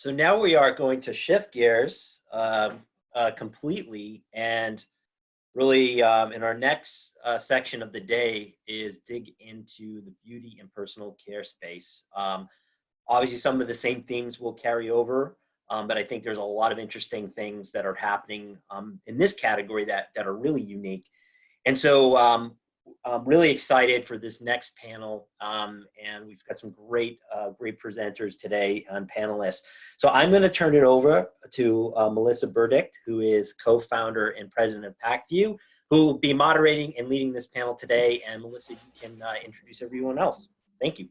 So now we are going to shift gears completely, and really in our next section of the day is dig into the beauty and personal care space. Obviously, some of the same themes will carry over, but I think there's a lot of interesting things that are happening in this category that are really unique. And so I'm really excited for this next panel, and we've got some great presenters today and panelists. So I'm going to turn it over to Melissa Burdick, who is co-founder and president of Pacvue, who will be moderating and leading this panel today. And Melissa, you can introduce everyone else. Thank you.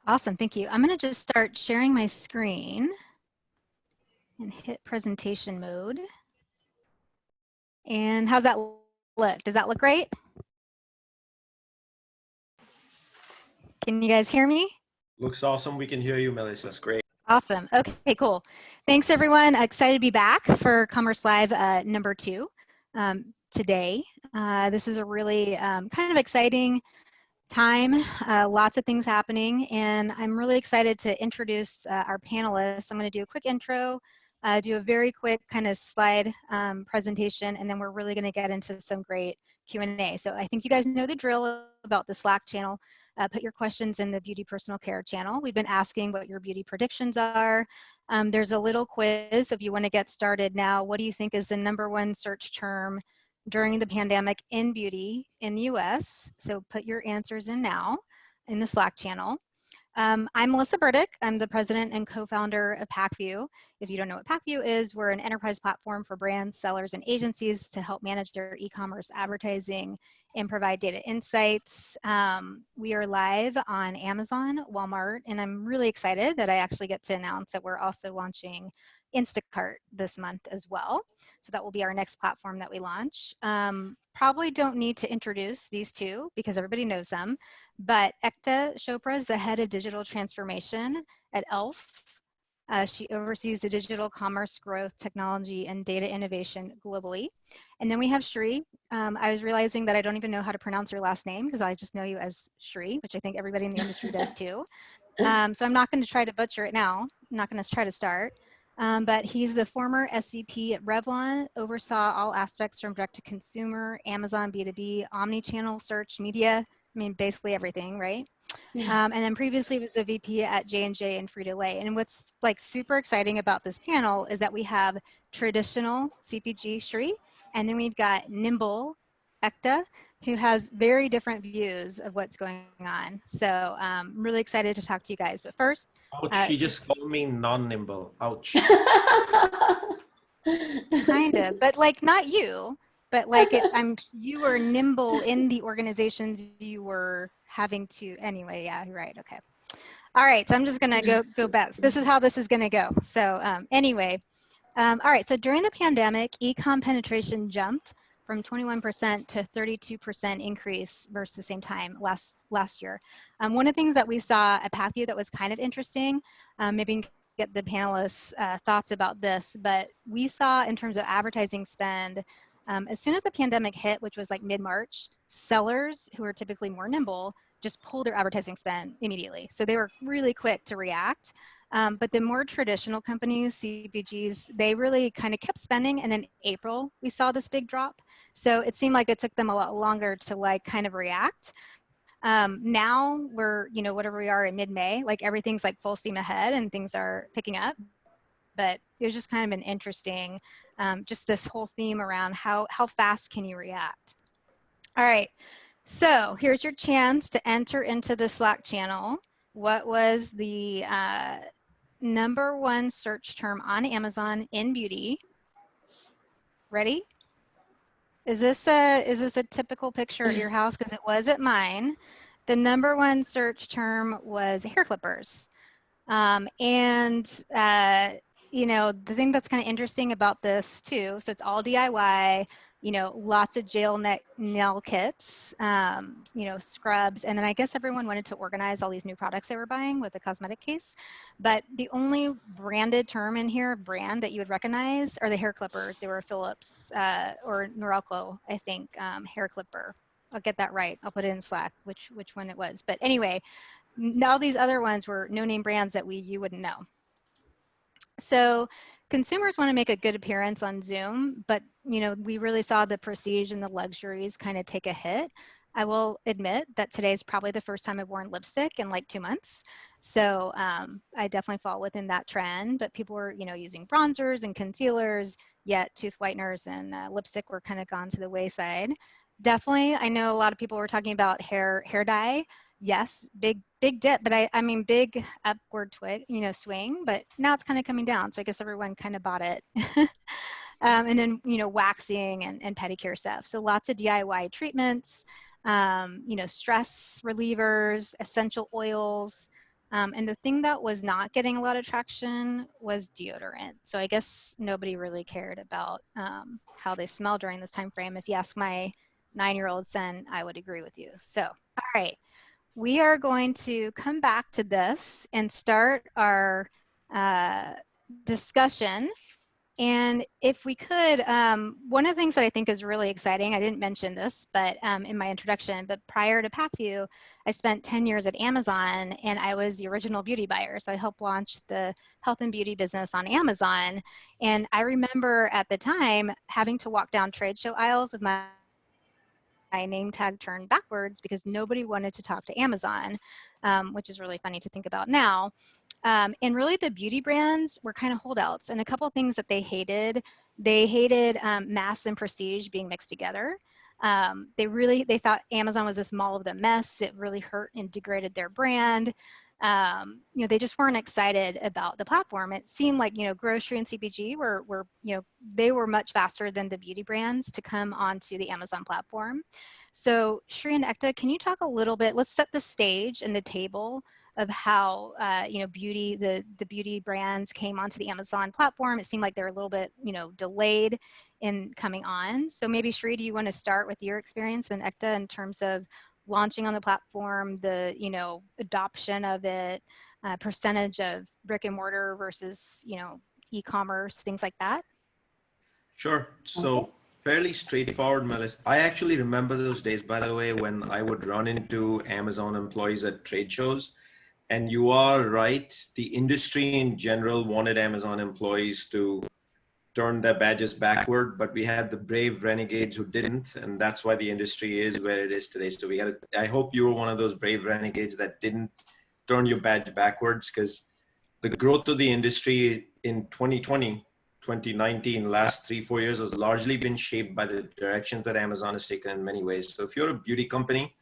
Awesome, thank you. I'm going to just start sharing my screen and hit presentation mode. And how's that look? Does that look great? Can you guys hear me? Looks awesome. We can hear you, Melissa. That's great. Awesome. Okay, cool. Thanks, everyone. Excited to be back for CommerceLive #2 today. This is a really kind of exciting time, lots of things happening, and I'm really excited to introduce our panelists. I'm going to do a quick intro, do a very quick kind of slide presentation, and then we're really going to get into some great Q&A. So I think you guys know the drill about the Slack channel. Put your questions in the beauty personal care channel. We've been asking what your beauty predictions are. There's a little quiz if you want to get started now. What do you think is the #1 search term during the pandemic in beauty in the US? So put your answers in now in the Slack channel. I'm Melissa Burdick. I'm the president and co-founder of Pacvue. If you don't know what Pacvue is, we're an enterprise platform for brands, sellers, and agencies to help manage their e-commerce advertising and provide data insights. We are live on Amazon, Walmart, and I'm really excited that I actually get to announce that we're also launching Instacart this month as well. So that will be our next platform that we launch. Probably don't need to introduce these two because everybody knows them, but Ekta Chopra is the head of digital transformation at e.l.f. She oversees the digital commerce growth, technology, and data innovation globally. And then we have Sri. I was realizing that I don't even know how to pronounce your last name because I just know you as Sri, which I think everybody in the industry does too. So I'm not going to try to butcher it now. I'm not going to try to start. But he's the former SVP at Revlon, oversaw all aspects from direct to consumer, Amazon, B2B, omni-channel, search, media, I mean, basically everything, right? And then previously was the VP at J&J and Frito-Lay. And what's like super exciting about this panel is that we have traditional CPG Sri, and then we've got nimble Ekta, who has very different views of what's going on. So I'm really excited to talk to you guys. But first, ouch, you just called me non-nimble. Ouch. Kind of, but like not you, but like you were nimble in the organizations you were having to anyway. Yeah, right. Okay. All right. So I'm just going to go back. This is how this is going to go. So anyway, all right. So during the pandemic, e-com penetration jumped from 21% to 32% increase versus the same time last year. One of the things that we saw at Pacvue that was kind of interesting, maybe get the panelists' thoughts about this, but we saw in terms of advertising spend, as soon as the pandemic hit, which was like mid-March, sellers who are typically more nimble just pulled their advertising spend immediately. So they were really quick to react. But the more traditional companies, CPGs, they really kind of kept spending. And then April, we saw this big drop. So it seemed like it took them a lot longer to like kind of react. Now we're, you know, whatever we are in mid-May, like everything's like full steam ahead and things are picking up. But it was just kind of an interesting, just this whole theme around how fast can you react? All right, so here's your chance to enter into the Slack channel. What was the #1 search term on Amazon in beauty? Ready? Is this a typical picture at your house? Because it was at mine. The #1 search term was hair clippers. You know, the thing that's kind of interesting about this too, so it's all DIY, you know, lots of gel nail kits, you know, scrubs, and then I guess everyone wanted to organize all these new products they were buying with the cosmetic case. But the only branded term in here, brand that you would recognize, are the hair clippers. They were Philips or Norelco, I think, hair clipper. I'll get that right. I'll put it in Slack, which one it was. But anyway, all these other ones were no-name brands that you wouldn't know. So consumers want to make a good appearance on Zoom, but we really saw the prestige and the luxuries kind of take a hit. I will admit that today is probably the first time I've worn lipstick in like 2 months. So I definitely fall within that trend, but people were, using bronzers and concealers, yet tooth whiteners and lipstick were kind of gone to the wayside. Definitely, I know a lot of people were talking about hair dye. Yes, big dip, but I mean big upward swing, but now it's kind of coming down. So I guess everyone kind of bought it. And then, waxing and pedicure stuff. So lots of DIY treatments, stress relievers, essential oils. And the thing that was not getting a lot of traction was deodorant. So I guess nobody really cared about how they smell during this time frame. If you ask my 9-year-old son, I would agree with you. So, all right. We are going to come back to this and start our discussion. And if we could, one of the things that I think is really exciting, I didn't mention this, but in my introduction, but prior to Pacvue, I spent 10 years at Amazon and I was the original beauty buyer. So I helped launch the health and beauty business on Amazon. And I remember at the time having to walk down trade show aisles with my name tag turned backwards because nobody wanted to talk to Amazon, which is really funny to think about now. And really the beauty brands were kind of holdouts, and a couple of things that they hated mass and prestige being mixed together. They thought Amazon was this mall of the mess. It really hurt and degraded their brand. They just weren't excited about the platform. It seemed like, grocery and CPG were they were much faster than the beauty brands to come onto the Amazon platform. So Sri and Ekta, can you talk a little bit, let's set the stage and the table of how, the beauty brands came onto the Amazon platform. It seemed like they're a little bit, delayed in coming on. So maybe Sri, do you want to start with your experience, and Ekta in terms of launching on the platform, the adoption of it, percentage of brick and mortar versus e-commerce, things like that? Sure. So fairly straightforward, Melissa. I actually remember those days, by the way, when I would run into Amazon employees at trade shows. And you are right. The industry in general wanted Amazon employees to turn their badges backward, but we had the brave renegades who didn't, and that's why the industry is where it is today. So I hope you were one of those brave renegades that didn't turn your badge backwards, because the growth of the industry in 2020, 2019, last 3-4 years has largely been shaped by the direction that Amazon has taken in many ways. So if you're a beauty company,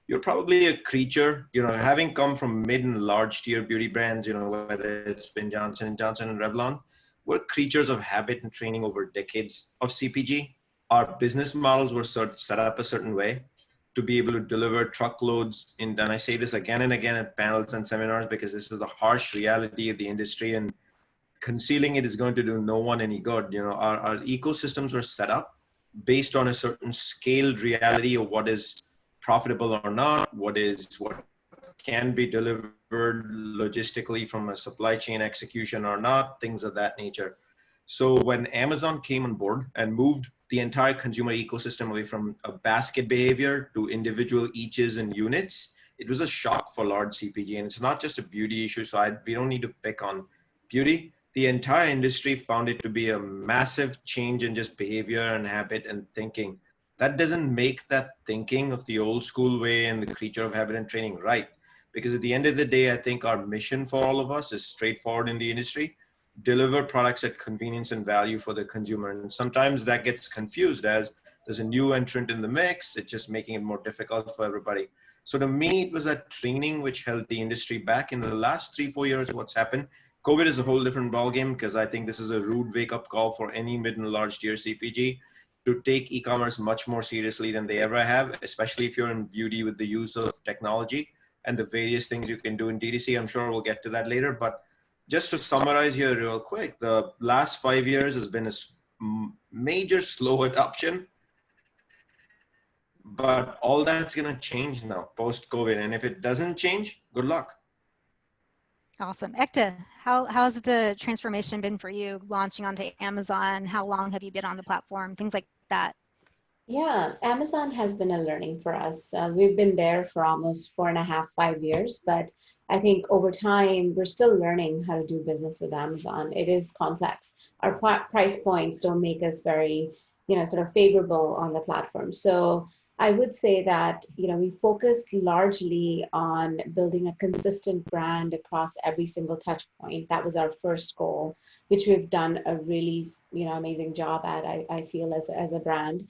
you're probably a creature, having come from mid and large tier beauty brands, whether it's been Johnson & Johnson and Revlon, we're creatures of habit and training over decades of CPG. Our business models were set up a certain way to be able to deliver truckloads and I say this again and again at panels and seminars, because this is the harsh reality of the industry, and concealing it is going to do no one any good. Our ecosystems were set up based on a certain scaled reality of what is profitable or not, what can be delivered logistically from a supply chain execution or not, things of that nature. So when Amazon came on board and moved the entire consumer ecosystem away from a basket behavior to individual eaches and units, it was a shock for large CPG. And it's not just a beauty issue, so we don't need to pick on beauty. The entire industry found it to be a massive change in just behavior and habit and thinking. That doesn't make that thinking of the old school way and the creature of habit and training right. Because at the end of the day, I think our mission for all of us is straightforward in the industry: deliver products at convenience and value for the consumer. And sometimes that gets confused as there's a new entrant in the mix. It's just making it more difficult for everybody. So to me, it was that training which held the industry back. In the last 3-4 years, what's happened, COVID is a whole different ballgame, because I think this is a rude wake-up call for any mid and large tier CPG to take e-commerce much more seriously than they ever have, especially if you're in beauty with the use of technology and the various things you can do in DTC. I'm sure we'll get to that later, but just to summarize here real quick, the last 5 years has been a major slow adoption, but all that's gonna change now post-COVID. And if it doesn't change, good luck. Awesome. Ekta, how's the transformation been for you launching onto Amazon? How long have you been on the platform? Things like that. Yeah, Amazon has been a learning for us. We've been there for almost 4.5, 5 years, but I think over time, we're still learning how to do business with Amazon. It is complex. Our price points don't make us very, sort of favorable on the platform. So I would say that, we focused largely on building a consistent brand across every single touch point. That was our first goal, which we've done a really, amazing job at, I feel, as a brand.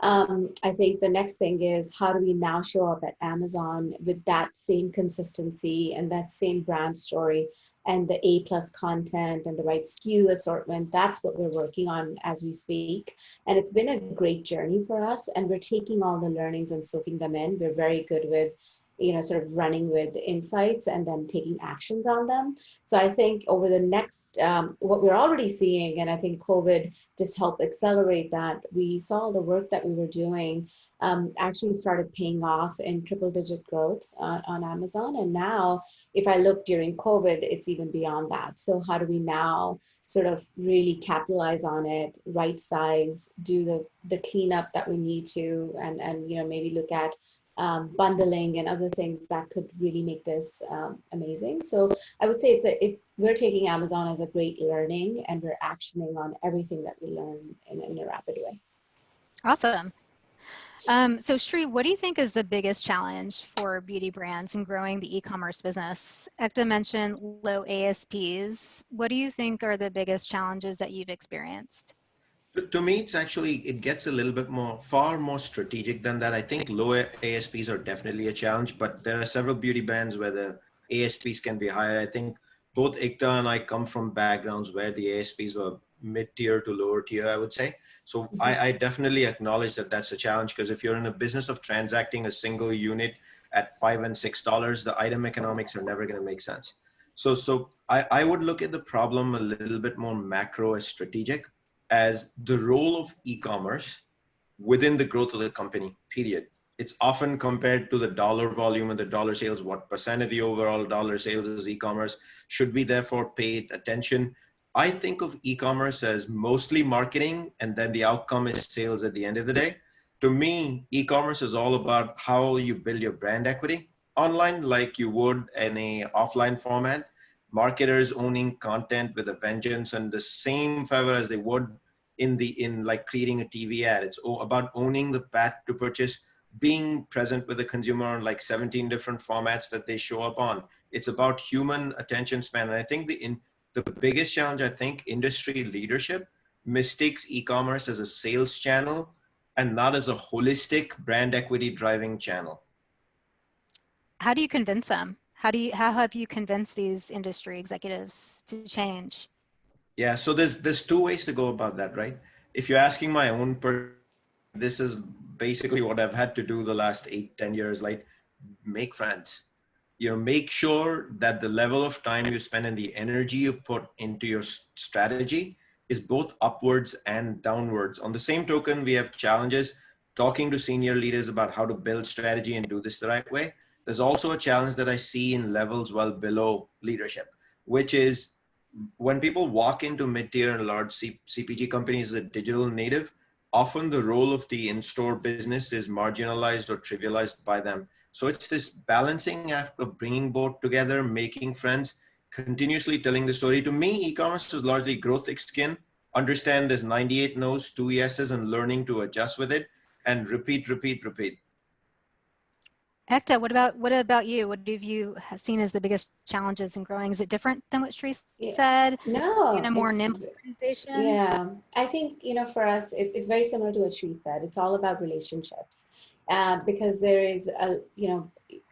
I think the next thing is, how do we now show up at Amazon with that same consistency and that same brand story and the A+ content and the right SKU assortment? That's what we're working on as we speak. And it's been a great journey for us. And we're taking all the learnings and soaking them in. We're very good with, sort of running with insights and then taking actions on them. So I think over the next, what we're already seeing, and I think COVID just helped accelerate that, we saw the work that we were doing actually started paying off in triple-digit growth on Amazon. And now, if I look during COVID, it's even beyond that. So how do we now sort of really capitalize on it, right size, do the cleanup that we need to, and maybe look at bundling and other things that could really make this amazing. So I would say we're taking Amazon as a great learning, and we're actioning on everything that we learn in a rapid way. Awesome. So Sri, what do you think is the biggest challenge for beauty brands in growing the e-commerce business? Ekta mentioned low ASPs. What do you think are the biggest challenges that you've experienced? To me, it gets a little bit far more strategic than that. I think lower ASPs are definitely a challenge, but there are several beauty brands where the ASPs can be higher. I think both Ekta and I come from backgrounds where the ASPs were mid-tier to lower tier, I would say. So I definitely acknowledge that that's a challenge, because if you're in a business of transacting a single unit at $5 and $6, the item economics are never going to make sense. So I would look at the problem a little bit more macro as strategic, as the role of e-commerce within the growth of the company, period. It's often compared to the dollar volume and the dollar sales. What percent of the overall dollar sales is e-commerce? Should we therefore pay attention? I think of e-commerce as mostly marketing, and then the outcome is sales at the end of the day. To me, e-commerce is all about how you build your brand equity online, like you would in a offline format. Marketers owning content with a vengeance, and the same favor as they would in like creating a TV ad. It's about owning the path to purchase, being present with the consumer on like 17 different formats that they show up on. It's about human attention span. And I think the biggest challenge, I think industry leadership mistakes e-commerce as a sales channel and not as a holistic brand equity driving channel. How do you convince them? How have you convinced these industry executives to change? Yeah, so there's two ways to go about that, right? If you're asking my own this is basically what I've had to do the last 8-10 years, like make friends. Make sure that the level of time you spend and the energy you put into your strategy is both upwards and downwards. On the same token, we have challenges talking to senior leaders about how to build strategy and do this the right way. There's also a challenge that I see in levels well below leadership, which is when people walk into mid-tier and large CPG companies as a digital native, often the role of the in-store business is marginalized or trivialized by them. So it's this balancing act of bringing both together, making friends, continuously telling the story. To me, e-commerce is largely growth thick skin. Understand there's 98 no's, 2 yeses, and learning to adjust with it, and repeat, repeat, repeat. Ekta, what about you? What have you seen as the biggest challenges in growing? Is it different than what Sri said? No, in a more nimble organization? Yeah, I think, for us, it's very similar to what Sri said. It's all about relationships, because there is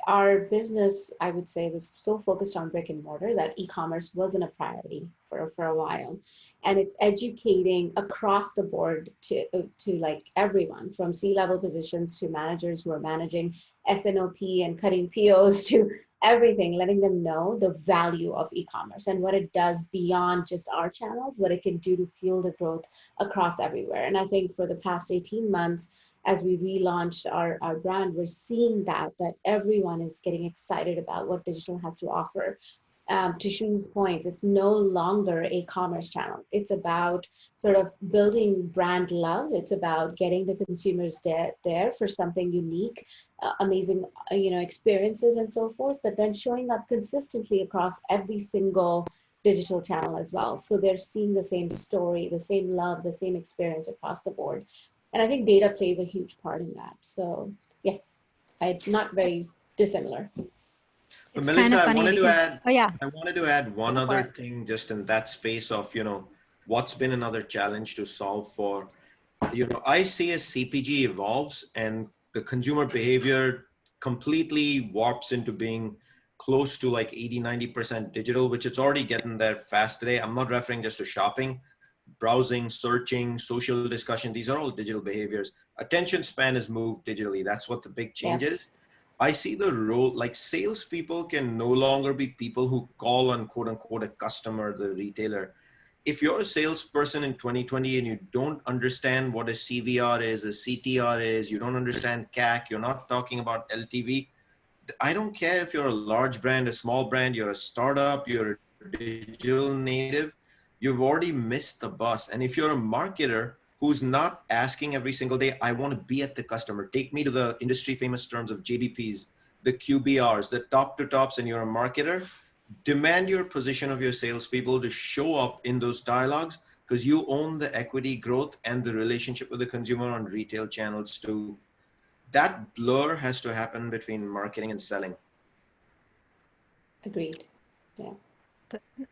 our business, I would say, was so focused on brick and mortar that e-commerce wasn't a priority for a while. And it's educating across the board to like everyone, from C-level positions to managers who are managing S&OP and cutting POs to everything, letting them know the value of e-commerce and what it does beyond just our channels, what it can do to fuel the growth across everywhere. And I think for the past 18 months, as we relaunched our brand, we're seeing that everyone is getting excited about what digital has to offer. to Shu's points, it's no longer a commerce channel. It's about sort of building brand love. It's about getting the consumers there for something unique, amazing, experiences and so forth, but then showing up consistently across every single digital channel as well. So they're seeing the same story, the same love, the same experience across the board. And I think data plays a huge part in that. So yeah, it's not very dissimilar. But It's Melissa, kind of funny because, oh yeah, I wanted to add one Go for other it. thing just in that space of, what's been another challenge to solve for, I see as CPG evolves and the consumer behavior completely warps into being close to like 80-90% digital, which it's already getting there fast today. I'm not referring just to shopping, browsing, searching, social discussion. These are all digital behaviors. Attention span is moved digitally. That's what the big change is. I see the role, like salespeople can no longer be people who call on quote unquote a customer, the retailer. If you're a salesperson in 2020 and you don't understand what a CVR is, a CTR is, you don't understand CAC, you're not talking about LTV, I don't care if you're a large brand, a small brand, you're a startup, you're a digital native, you've already missed the bus. And if you're a marketer who's not asking every single day, I want to be at the customer, take me to the industry famous terms of JBPs, the QBRs, the top to tops, and you're a marketer, demand your position of your salespeople to show up in those dialogues because you own the equity growth and the relationship with the consumer on retail channels too. That blur has to happen between marketing and selling. Agreed. Yeah.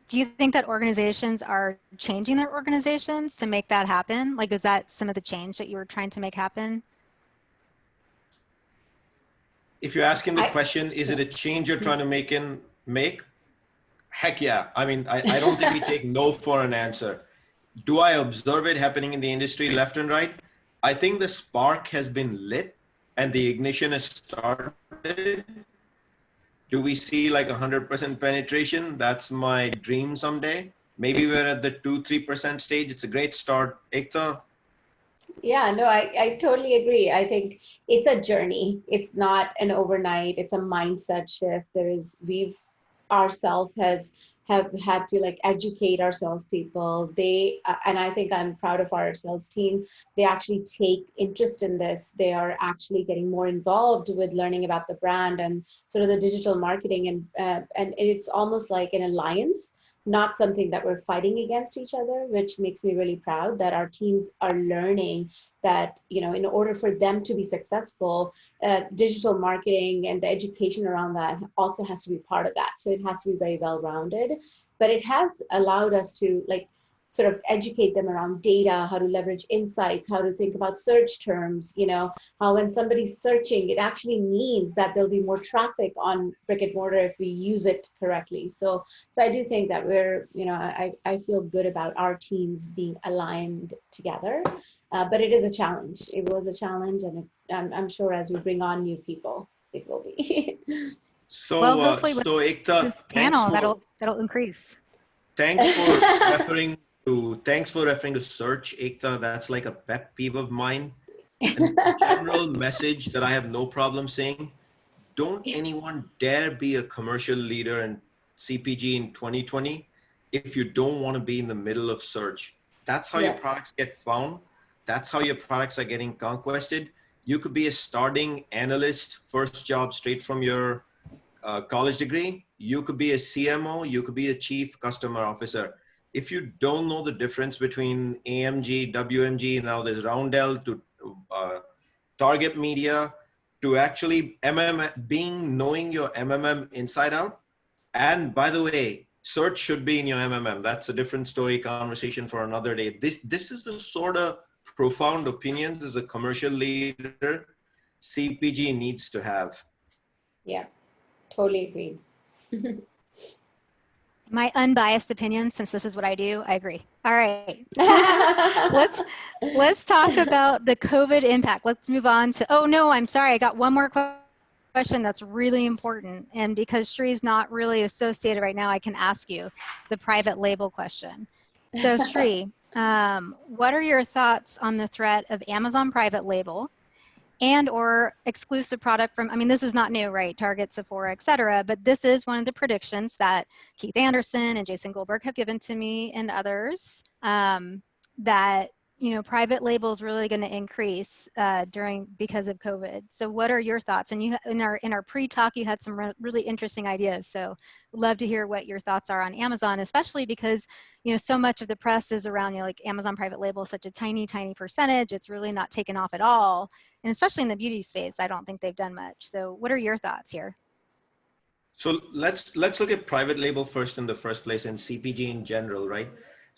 Do you think that organizations are changing their organizations to make that happen? Like, is that some of the change that you were trying to make happen? If you're asking the question, is it a change you're trying to make? Heck yeah. I mean, I don't think we take no for an answer. Do I observe it happening in the industry left and right? I think the spark has been lit and the ignition has started. Do we see like 100% penetration? That's my dream someday. Maybe we're at the 2-3% stage. It's a great start. Ekta? Yeah, no, I totally agree. I think it's a journey. It's not an overnight. It's a mindset shift. We've ourselves have had to like educate our salespeople. And I think I'm proud of our sales team. They actually take interest in this. They are actually getting more involved with learning about the brand and sort of the digital marketing. And it's almost like an alliance, not something that we're fighting against each other, which makes me really proud that our teams are learning that, in order for them to be successful, digital marketing and the education around that also has to be part of that. So it has to be very well-rounded, but it has allowed us to like sort of educate them around data, how to leverage insights, how to think about search terms, how when somebody's searching, it actually means that there'll be more traffic on brick and mortar if we use it correctly. So I do think that we're, I feel good about our teams being aligned together, but it is a challenge. It was a challenge, and I'm sure as we bring on new people, it will be. So, Well, hopefully with Ekta, this panel, that'll increase. thanks for referring to search, Ekta. That's like a pet peeve of mine. And a general message that I have no problem saying, don't anyone dare be a commercial leader in CPG in 2020 if you don't want to be in the middle of search. That's how your products get found. That's how your products are getting conquested. You could be a starting analyst, first job straight from your college degree. You could be a CMO. You could be a chief customer officer. If you don't know the difference between AMG, WMG, now there's Roundel to target media, to actually knowing your MMM inside out. And by the way, search should be in your MMM. That's a different story, conversation for another day. This is the sort of profound opinions as a commercial leader CPG needs to have. Yeah, totally agree. My unbiased opinion, since this is what I do, I agree. All right. Let's talk about the COVID impact. Let's move on to, oh no, I'm sorry. I got one more question that's really important. And because Sri's not really associated right now, I can ask you the private label question. So Sri, what are your thoughts on the threat of Amazon private label and or exclusive product from, I mean, this is not new, right? Target, Sephora, et cetera, but this is one of the predictions that Keith Anderson and Jason Goldberg have given to me and others, that, you know, private label is really going to increase because of COVID. So what are your thoughts? And you, in our pre-talk, you had some really interesting ideas. So we'd love to hear what your thoughts are on Amazon, especially because, you know, so much of the press is around, you know, like Amazon private label is such a tiny, tiny percentage. It's really not taken off at all. And especially in the beauty space, I don't think they've done much. So what are your thoughts here? So let's look at private label first in the first place and CPG in general, right?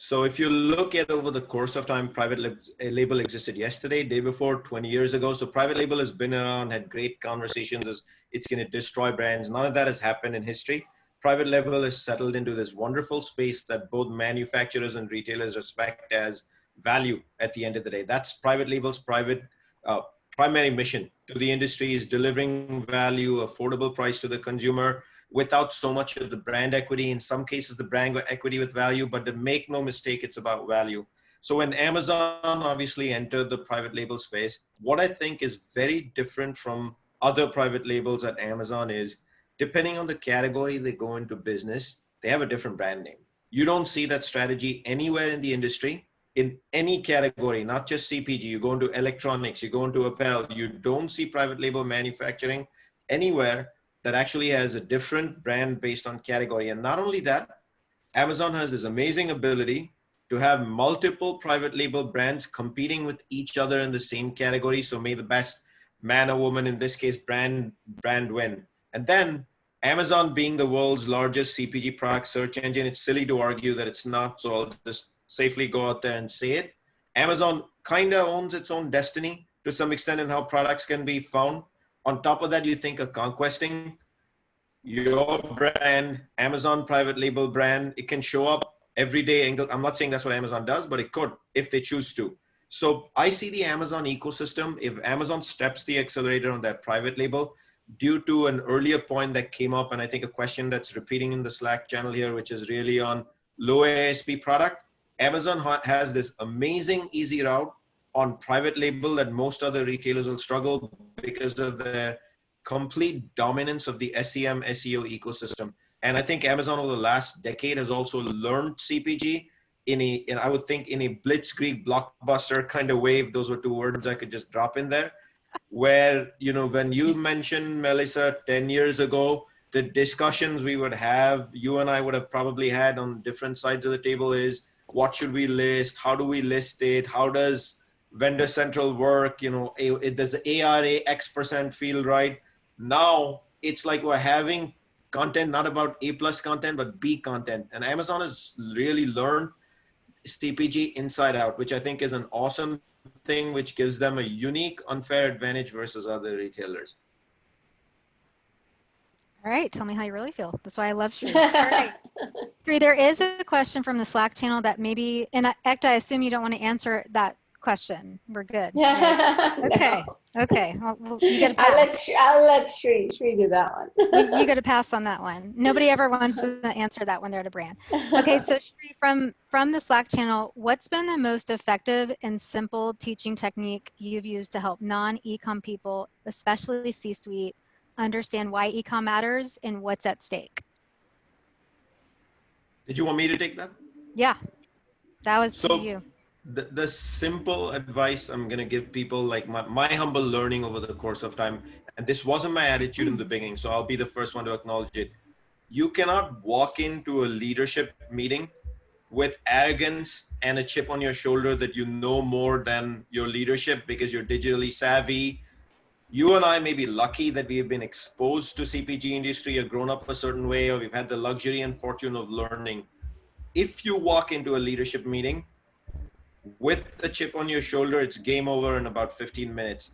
So if you look at over the course of time, private label existed yesterday, day before, 20 years ago. So private label has been around, had great conversations as it's going to destroy brands. None of that has happened in history. Private label is settled into this wonderful space that both manufacturers and retailers respect as value at the end of the day. That's private label's primary mission to the industry, is delivering value, affordable price to the consumer without so much of the brand equity. In some cases, the brand equity with value, but to make no mistake, it's about value. So when Amazon obviously entered the private label space, what I think is very different from other private labels at Amazon is, depending on the category they go into business, they have a different brand name. You don't see that strategy anywhere in the industry. In any category, not just CPG, you go into electronics, you go into apparel, you don't see private label manufacturing anywhere that actually has a different brand based on category. And not only that, Amazon has this amazing ability to have multiple private label brands competing with each other in the same category. So may the best man or woman, in this case, brand win. And then Amazon being the world's largest CPG product search engine, it's silly to argue that it's not. So I'll just safely go out there and say it. Amazon kind of owns its own destiny to some extent in how products can be found. On top of that, you think of conquesting your brand, Amazon private label brand. It can show up every day. I'm not saying that's what Amazon does, but it could if they choose to. So I see the Amazon ecosystem, if Amazon steps the accelerator on that private label, due to an earlier point that came up, and I think a question that's repeating in the Slack channel here, which is really on low ASP product, Amazon has this amazing easy route on private label that most other retailers will struggle because of their complete dominance of the SEM, SEO ecosystem. And I think Amazon over the last decade has also learned CPG I would think in a blitzkrieg blockbuster kind of way, if those were two words I could just drop in there, where, you know, when you mentioned, Melissa, 10 years ago, the discussions we would have, you and I would have probably had on different sides of the table is, what should we list? How do we list it? How does Vendor Central work? You know, does the ARA X% feel right? Now it's like we're having content, not about A+ content, but B content. And Amazon has really learned CPG inside out, which I think is an awesome thing, which gives them a unique, unfair advantage versus other retailers. All right, tell me how you really feel. That's why I love Sri. All right. Sri, there is a question from the Slack channel that maybe, and Ekta, I assume you don't want to answer that question. We're good. Right? Okay. No. Okay. Well, you get a pass. I'll let Sri do that one. You get a pass on that one. Nobody ever wants to answer that when they're at a brand. Okay, so Sri, from the Slack channel, what's been the most effective and simple teaching technique you've used to help non-eComm people, especially C-suite, understand why eComm matters and what's at stake? Did you want me to take that? Yeah, that was to you. The simple advice I'm going to give people, like my humble learning over the course of time, and this wasn't my attitude in the beginning, so I'll be the first one to acknowledge it. You cannot walk into a leadership meeting with arrogance and a chip on your shoulder that you know more than your leadership because you're digitally savvy. You and I may be lucky that we have been exposed to CPG industry or grown up a certain way, or we've had the luxury and fortune of learning. If you walk into a leadership meeting with a chip on your shoulder, it's game over in about 15 minutes.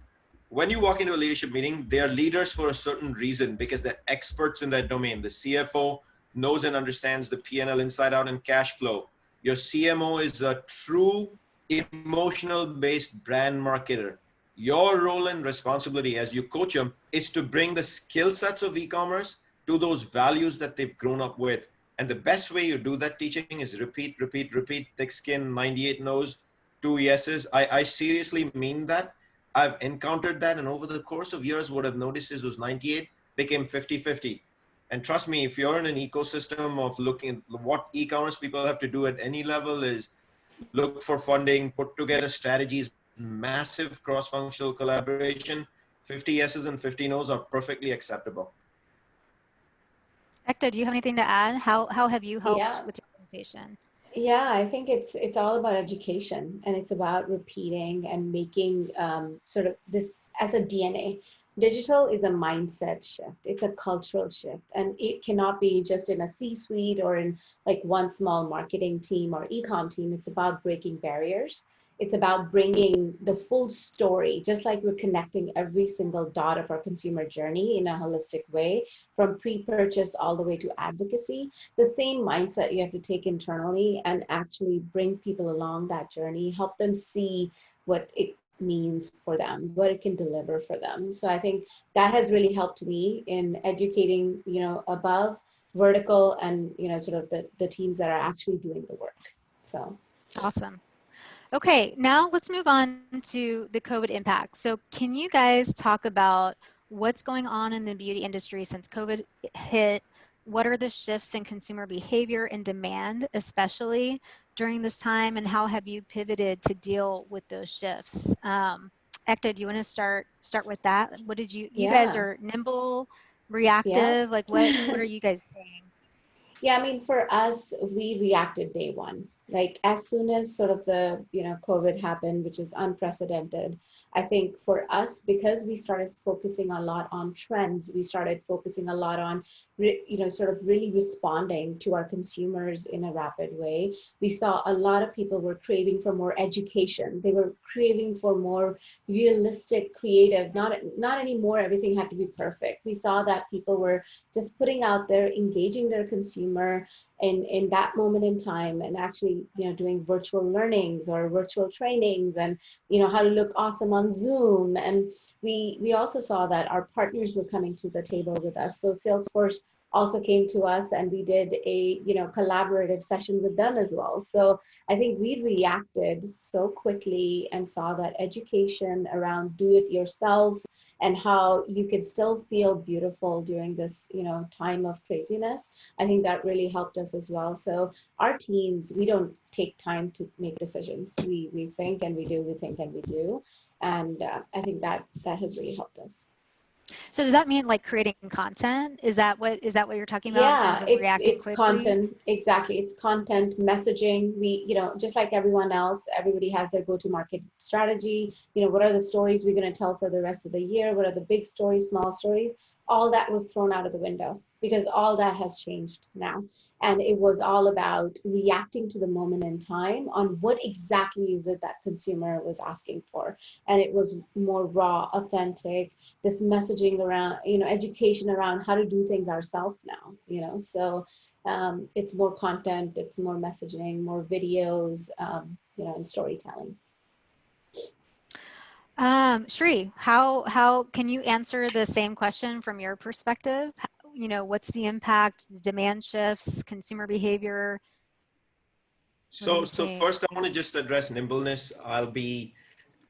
When you walk into a leadership meeting, they are leaders for a certain reason because they're experts in that domain. The CFO knows and understands the P&L inside out and cash flow. Your CMO is a true emotional-based brand marketer. Your role and responsibility as you coach them is to bring the skill sets of e-commerce to those values that they've grown up with. And the best way you do that teaching is repeat, repeat, repeat, thick skin, 98 no's, 2 yeses. I seriously mean that. I've encountered that, and over the course of years, what I've noticed is those 98 became 50-50. And trust me, if you're in an ecosystem of looking what e-commerce people have to do at any level is look for funding, put together strategies, massive cross-functional collaboration. 50 yeses and 50 nos are perfectly acceptable. Ekta, do you have anything to add? How have you helped Yeah. with your organization? Yeah, I think it's all about education, and it's about repeating and making sort of this as a DNA. Digital is a mindset shift. It's a cultural shift, and it cannot be just in a C-suite or in like one small marketing team or e-com team. It's about breaking barriers. It's about bringing the full story, just like we're connecting every single dot of our consumer journey in a holistic way, from pre-purchase all the way to advocacy. The same mindset you have to take internally and actually bring people along that journey, help them see what it means for them, what it can deliver for them. So I think that has really helped me in educating, above vertical and, sort of the teams that are actually doing the work. So. Awesome. Okay, now let's move on to the COVID impact. So can you guys talk about what's going on in the beauty industry since COVID hit? What are the shifts in consumer behavior and demand, especially during this time, and how have you pivoted to deal with those shifts? Ekta, do you want to start with that? What did you guys are nimble, reactive, like what are you guys saying? Yeah, I mean, for us, we reacted day one. Like as soon as sort of the, COVID happened, which is unprecedented, I think for us, because we started focusing a lot on trends, we started focusing a lot on, sort of really responding to our consumers in a rapid way. We saw a lot of people were craving for more education. They were craving for more realistic, creative, not anymore everything had to be perfect. We saw that people were just putting out there, engaging their consumer in that moment in time, and actually, doing virtual learnings or virtual trainings, and, how to look awesome on Zoom. And we also saw that our partners were coming to the table with us. So Salesforce also came to us, and we did a, collaborative session with them as well. So I think we reacted so quickly and saw that education around do it yourself and how you could still feel beautiful during this, time of craziness. I think that really helped us as well. So our teams, we don't take time to make decisions. We think and we do, we think and we do. And I think that has really helped us. So does that mean like creating content? Is that what you're talking about in terms of reacting it's quickly? content. Exactly. It's content, messaging. We, just like everyone else, everybody has their go-to-market strategy. What are the stories we're going to tell for the rest of the year? What are the big stories, small stories? All that was thrown out of the window because all that has changed now. And it was all about reacting to the moment in time on what exactly is it that consumer was asking for. And it was more raw, authentic, this messaging around, education around how to do things ourselves now, so it's more content, it's more messaging, more videos, and storytelling. Sri, how can you answer the same question from your perspective? What's the impact, the demand shifts, consumer behavior? So first I want to just address nimbleness. I'll be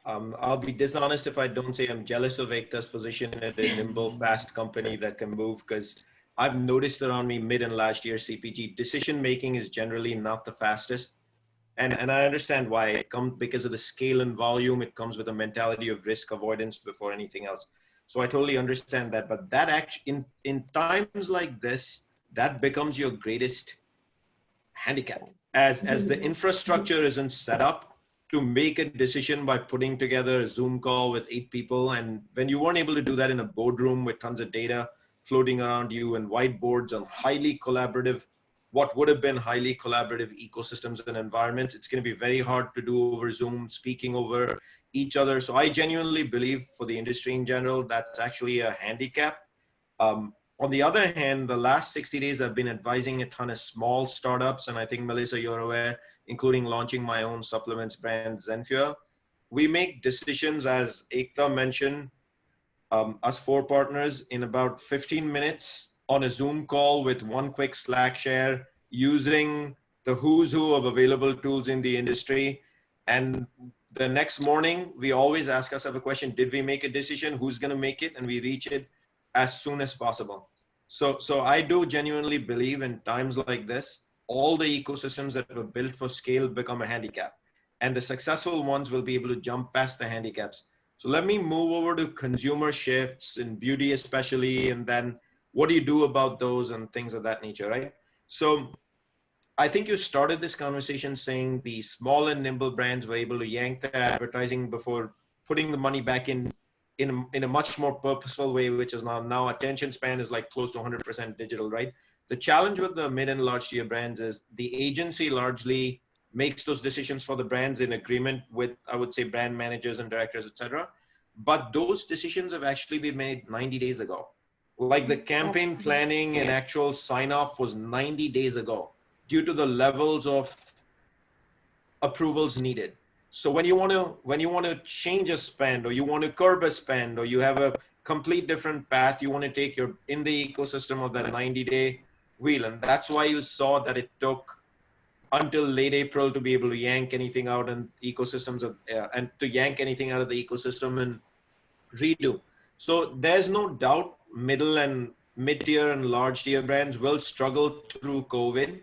dishonest if I don't say I'm jealous of Ekta's position at a nimble, fast company that can move, because I've noticed around me mid and last year CPG, decision making is generally not the fastest. And I understand why. It comes because of the scale and volume. It comes with a mentality of risk avoidance before anything else. So I totally understand that. But that actually, in times like this, that becomes your greatest handicap. As the infrastructure isn't set up to make a decision by putting together a Zoom call with 8 people. And when you weren't able to do that in a boardroom with tons of data floating around you and whiteboards on highly collaborative, what would have been highly collaborative ecosystems and environments, it's going to be very hard to do over Zoom, speaking over each other. So I genuinely believe for the industry in general, that's actually a handicap. On the other hand, the last 60 days, I've been advising a ton of small startups. And I think, Melissa, you're aware, including launching my own supplements brand, Zenfuel. We make decisions, as Ekta mentioned, us 4 partners, in about 15 minutes on a Zoom call with one quick Slack share, using the who's who of available tools in the industry. And The next morning, we always ask ourselves a question: did we make a decision? Who's going to make it? And we reach it as soon as possible. So I do genuinely believe in times like this, all the ecosystems that were built for scale become a handicap, and the successful ones will be able to jump past the handicaps. So let me move over to consumer shifts in beauty, especially, and then what do you do about those and things of that nature, right? So I think you started this conversation saying the small and nimble brands were able to yank their advertising before putting the money back in a much more purposeful way, which is now attention span is like close to 100% digital, right? The challenge with the mid and large tier brands is the agency largely makes those decisions for the brands in agreement with, I would say, brand managers and directors, etc. But those decisions have actually been made 90 days ago. Like the campaign planning and actual sign off was 90 days ago due to the levels of approvals needed. So when you want to change a spend, or you want to curb a spend, or you have a complete different path you want to take, you're in the ecosystem of that 90-day wheel. And that's why you saw that it took until late April to be able to yank anything out in ecosystems of, and to yank anything out of the ecosystem and redo. So there's no doubt middle and mid-tier and large tier brands will struggle through COVID,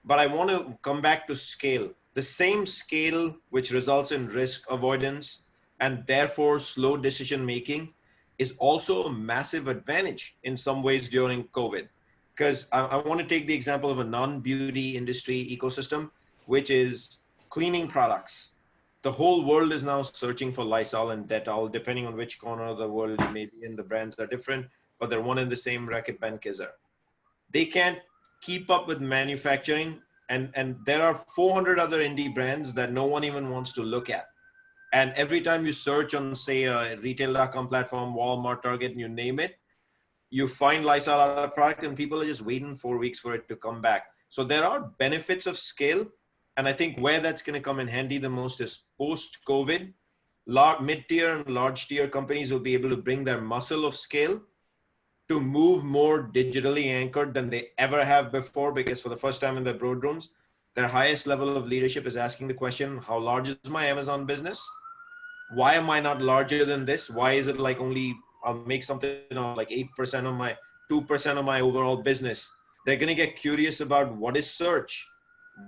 but I want to come back to scale. The same scale which results in risk avoidance and therefore slow decision making is also a massive advantage in some ways during COVID. Because I want to take the example of a non-beauty industry ecosystem, which is cleaning products. The whole world is now searching for Lysol and Dettol, depending on which corner of the world you may be in. The brands are different, but they're one and the same, Reckitt Benckiser. They can't keep up with manufacturing, and there are 400 other indie brands that no one even wants to look at. And every time you search on, say, a retail.com platform, Walmart, Target, and you name it, you find Lysol out of product, and people are just waiting 4 weeks for it to come back. So there are benefits of scale. And I think where that's going to come in handy the most is post-COVID, mid-tier and large tier companies will be able to bring their muscle of scale to move more digitally anchored than they ever have before, because for the first time in their boardrooms, their highest level of leadership is asking the question, how large is my Amazon business? Why am I not larger than this? Why is it like only, I'll make something like 8% of my, 2% of my overall business? They're going to get curious about what is search?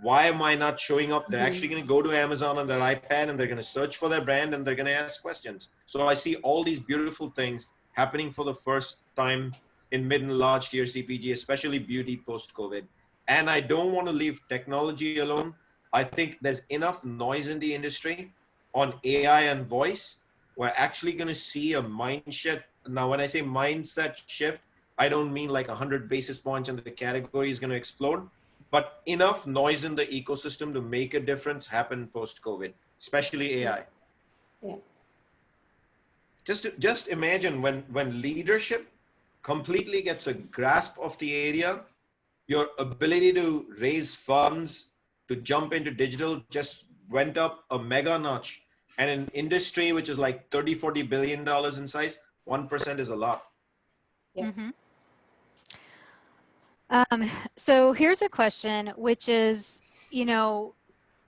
Why am I not showing up? They're actually going to go to Amazon on their iPad and they're going to search for their brand and they're going to ask questions. So I see all these beautiful things happening for the first time in mid and large tier CPG, especially beauty post-COVID. And I don't want to leave technology alone. I think there's enough noise in the industry on AI and voice. We're actually going to see a mindset. Now, when I say mindset shift, I don't mean like 100 basis points and the category is going to explode, but enough noise in the ecosystem to make a difference happen post-COVID, especially AI. Yeah. Just imagine when leadership completely gets a grasp of the area, your ability to raise funds, to jump into digital just went up a mega notch. And an industry which is like 30, $40 billion in size, 1% is a lot. Yeah. So here's a question, which is, you know,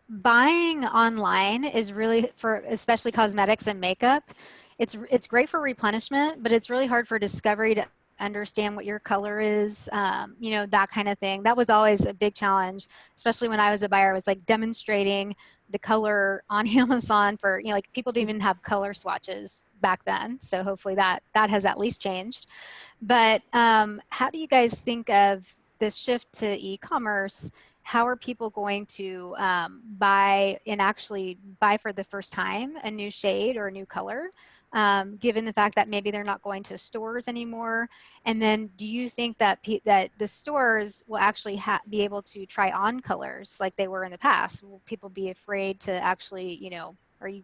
buying online is really, for especially cosmetics and makeup, it's great for replenishment, but it's really hard for discovery to understand what your color is, you know, that kind of thing. That was always a big challenge, especially when I was a buyer. I was like demonstrating the color on Amazon for, you know, like people didn't even have color swatches back then. So hopefully that has at least changed. But how do you guys think of this shift to e-commerce? How are people going to buy and actually buy for the first time a new shade or a new color, given the fact that maybe they're not going to stores anymore? And then do you think that that the stores will actually be able to try on colors like they were in the past? Will people be afraid to actually, you know,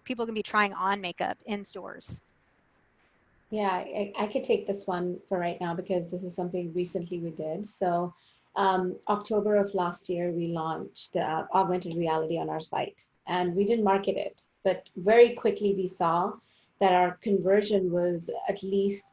people going to be trying on makeup in stores? Yeah, I could take this one for right now because this is something recently we did. So October of last year, we launched augmented reality on our site, and we didn't market it, but very quickly we saw that our conversion was at least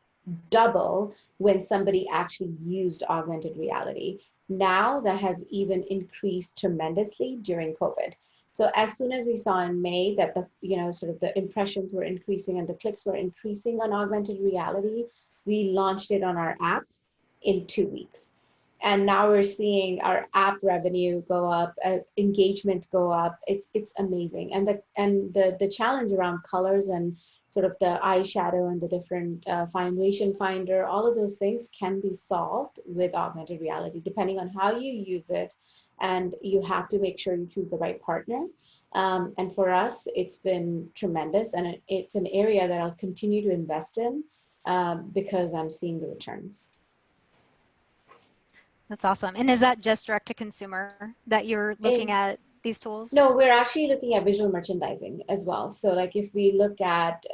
double when somebody actually used augmented reality. Now that has even increased tremendously during COVID. So as soon as we saw in May that the, sort of the impressions were increasing and the clicks were increasing on augmented reality, we launched it on our app in 2 weeks. And now we're seeing our app revenue go up, engagement go up. It's amazing. And the challenge around colors and sort of the eyeshadow and the different foundation finder, all of those things can be solved with augmented reality, depending on how you use it. And you have to make sure you choose the right partner. And for us, it's been tremendous. And it's an area that I'll continue to invest in because I'm seeing the returns. That's awesome. And is that just direct to consumer that you're looking at these tools? No, we're actually looking at visual merchandising as well. So like if we look at,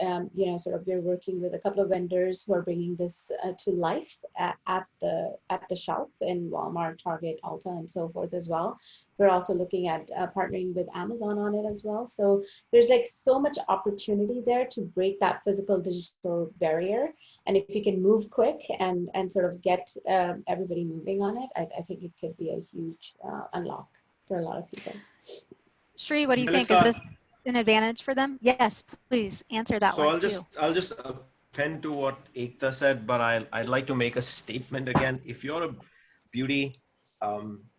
sort of we're working with a couple of vendors who are bringing this to life at the shelf in Walmart, Target, Ulta, and so forth as well. We're also looking at partnering with Amazon on it as well. So there's like so much opportunity there to break that physical digital barrier. And if you can move quick and sort of get everybody moving on it, I think it could be a huge unlock for a lot of people. Sri, what do you think? Melissa, Is this an advantage for them? Yes, please answer that one too. I'll just append to what Ekta said, but I'd like to make a statement again. If you're a beauty,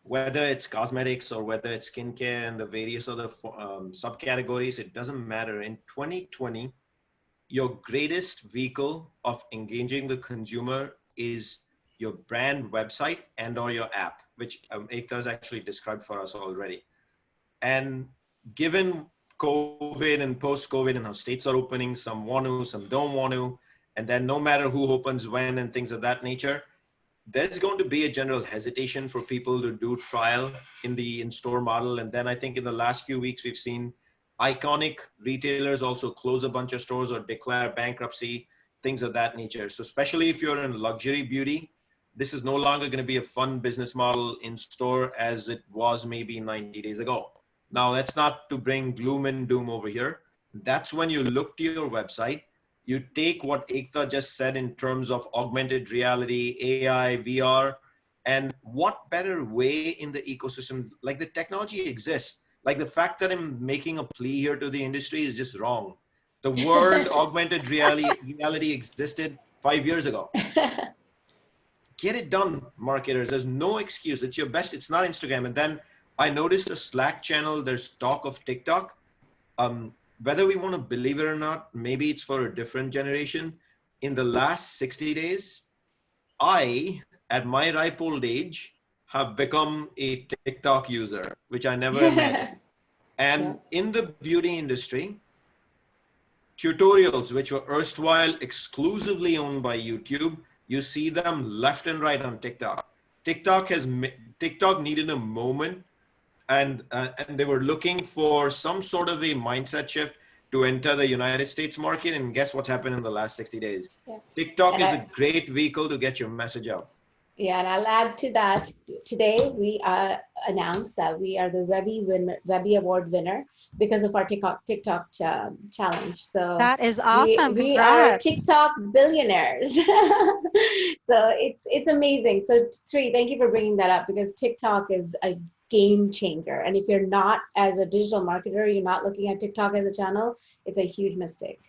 whether it's cosmetics or whether it's skincare and the various other subcategories, it doesn't matter. In 2020, your greatest vehicle of engaging the consumer is your brand website and or your app, which Ekta has actually described for us already. And given COVID and post-COVID and how states are opening, some want to, some don't want to, and then no matter who opens when and things of that nature, there's going to be a general hesitation for people to do trial in the in-store model. And then I think in the last few weeks, we've seen iconic retailers also close a bunch of stores or declare bankruptcy, things of that nature. So especially if you're in luxury beauty, this is no longer going to be a fun business model in store as it was maybe 90 days ago. Now, that's not to bring gloom and doom over here. That's when you look to your website, you take what Ekta just said in terms of augmented reality, AI, VR, and what better way in the ecosystem, like the technology exists. Like the fact that I'm making a plea here to the industry is just wrong. The word augmented reality existed 5 years ago. Get it done, marketers. There's no excuse. It's your best. It's not Instagram. And then I noticed a Slack channel, there's talk of TikTok. Whether we want to believe it or not, maybe it's for a different generation. In the last 60 days, I, at my ripe old age, have become a TikTok user, which I never imagined. And in the beauty industry, tutorials, which were erstwhile exclusively owned by YouTube, you see them left and right on TikTok. TikTok needed a moment. And they were looking for some sort of a mindset shift to enter the United States market. And guess what's happened in the last 60 days? Yeah. TikTok is a great vehicle to get your message out. Yeah, and I'll add to that. Today, we announced that we are the Webby Award winner because of our TikTok challenge. So that is awesome. We are TikTok billionaires. So it's amazing. So Sri, thank you for bringing that up because TikTok is a game changer. And if you're not, as a digital marketer, you're not looking at TikTok as a channel, it's a huge mistake.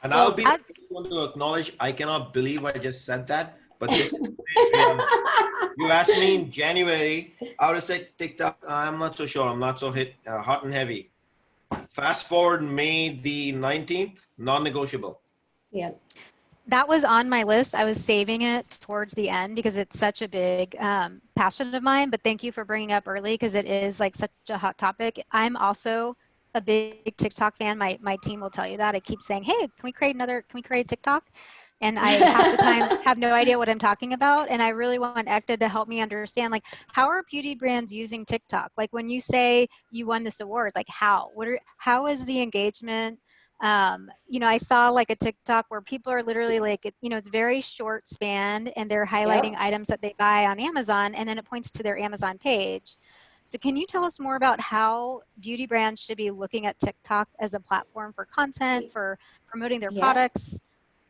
And I'll be the first one to acknowledge, I cannot believe I just said that, but this is reality. You asked me in January, I would have said TikTok, I'm not so sure. I'm not so hot and heavy. Fast forward May the 19th, non-negotiable. Yeah. That was on my list. I was saving it towards the end because it's such a big passion of mine, but thank you for bringing it up early because it is like such a hot topic. I'm also a big TikTok fan. My team will tell you that. I keep saying, hey, can we create a TikTok? And I half the time have no idea what I'm talking about. And I really want Ekta to help me understand, like, how are beauty brands using TikTok? Like when you say you won this award, like how is the engagement? I saw like a TikTok where people are literally like, it's very short span and they're highlighting items that they buy on Amazon and then it points to their Amazon page. So can you tell us more about how beauty brands should be looking at TikTok as a platform for content, for promoting their products?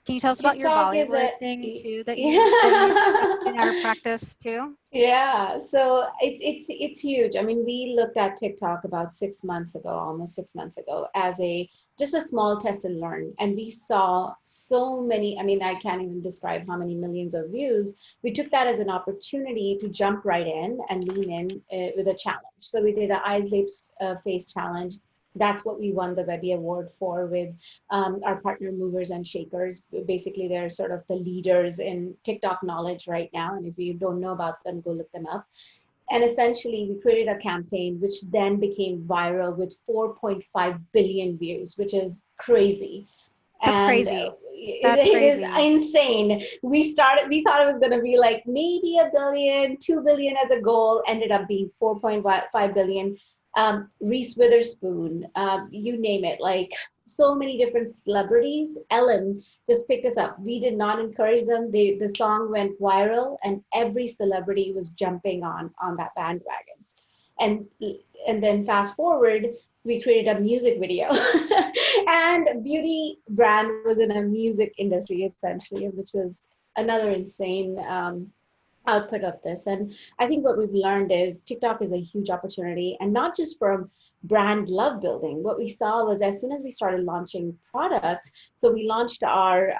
Can you tell us about your TikTok is Bollywood a thing too that you yeah. in our practice too? Yeah, so it's huge. I mean, we looked at TikTok about 6 months ago, almost 6 months ago, as a just a small test and learn, and we saw so many. I mean, I can't even describe how many millions of views. We took that as an opportunity to jump right in and lean in with a challenge. So we did an eyes, lips, face challenge. That's what we won the Webby Award for with our partner Movers and Shakers. Basically, they're sort of the leaders in TikTok knowledge right now. And if you don't know about them, go look them up. And essentially, we created a campaign which then became viral with 4.5 billion views, which is crazy. That's And crazy. it is insane. We thought it was going to be like maybe a billion, 2 billion as a goal, ended up being 4.5 billion. Reese Witherspoon, you name it, like so many different celebrities. Ellen just picked us up. We did not encourage them. The song went viral, and every celebrity was jumping on that bandwagon. And then fast forward, we created a music video, and beauty brand was in a music industry essentially, which was another insane output of this. And I think what we've learned is TikTok is a huge opportunity, and not just from brand love building. What we saw was as soon as we started launching products, so we launched our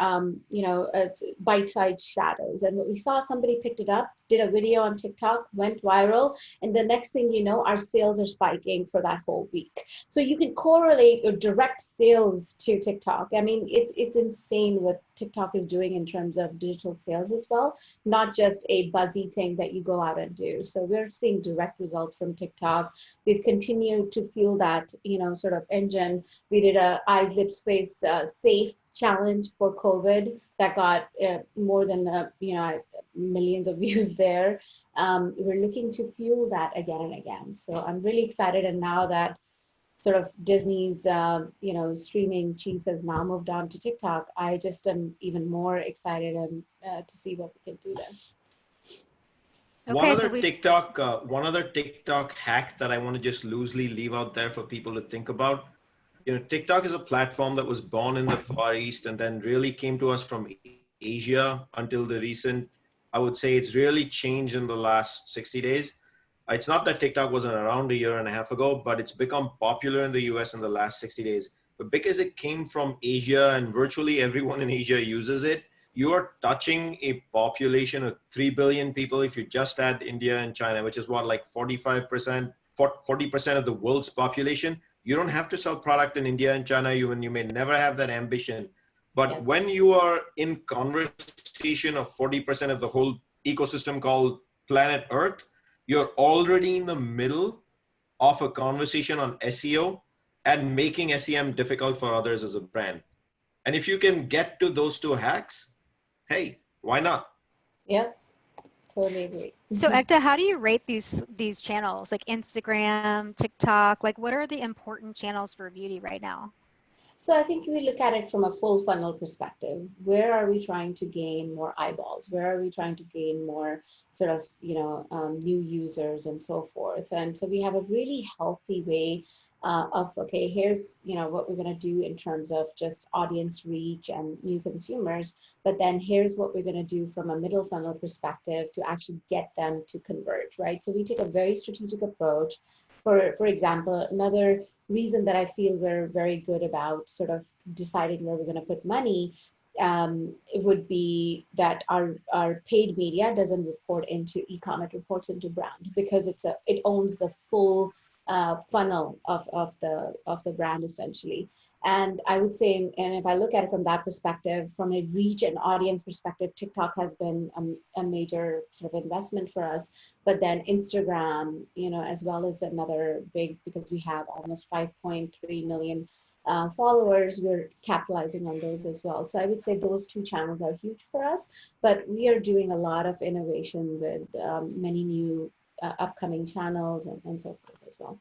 bite-sized shadows, and what we saw, somebody picked it up, did a video on TikTok, went viral, and the next thing you know, our sales are spiking for that whole week. So you can correlate your direct sales to TikTok. I mean, it's insane what TikTok is doing in terms of digital sales as well, not just a buzzy thing that you go out and do. So we're seeing direct results from TikTok. We've continued to fuel that, sort of engine. We did a eyes, lips, face safe challenge for COVID that got more than millions of views there. We're looking to fuel that again and again. So I'm really excited. And now that sort of Disney's streaming chief has now moved on to TikTok, I just am even more excited and to see what we can do there. Okay, One other TikTok hack that I want to just loosely leave out there for people to think about. TikTok is a platform that was born in the Far East and then really came to us from Asia until the recent, I would say it's really changed in the last 60 days. It's not that TikTok wasn't around a year and a half ago, but it's become popular in the US in the last 60 days. But because it came from Asia and virtually everyone in Asia uses it, you are touching a population of 3 billion people. If you just add India and China, which is what, like 40% of the world's population. You don't have to sell product in India and China. You may never have that ambition. But when you are in conversation of 40% of the whole ecosystem called planet Earth, you're already in the middle of a conversation on SEO and making SEM difficult for others as a brand. And if you can get to those two hacks, hey, why not? Yep, totally agree. So Ekta, how do you rate these channels like Instagram, TikTok? Like, what are the important channels for beauty right now? So I think we look at it from a full funnel perspective. Where are we trying to gain more eyeballs? Where are we trying to gain more sort of, new users and so forth? And so we have a really healthy way of, okay, here's, what we're going to do in terms of just audience reach and new consumers. But then here's what we're going to do from a middle funnel perspective to actually get them to converge, right? So we take a very strategic approach. For example, another reason that I feel we're very good about sort of deciding where we're going to put money, it would be that our paid media doesn't report into eComm, it reports into brand, because it owns the full funnel of the brand essentially. And I would say, and if I look at it from that perspective, from a reach and audience perspective, TikTok has been a major sort of investment for us. But then Instagram, as well as another big, because we have almost 5.3 million followers, we're capitalizing on those as well. So I would say those two channels are huge for us, but we are doing a lot of innovation with many new upcoming channels and so forth as well.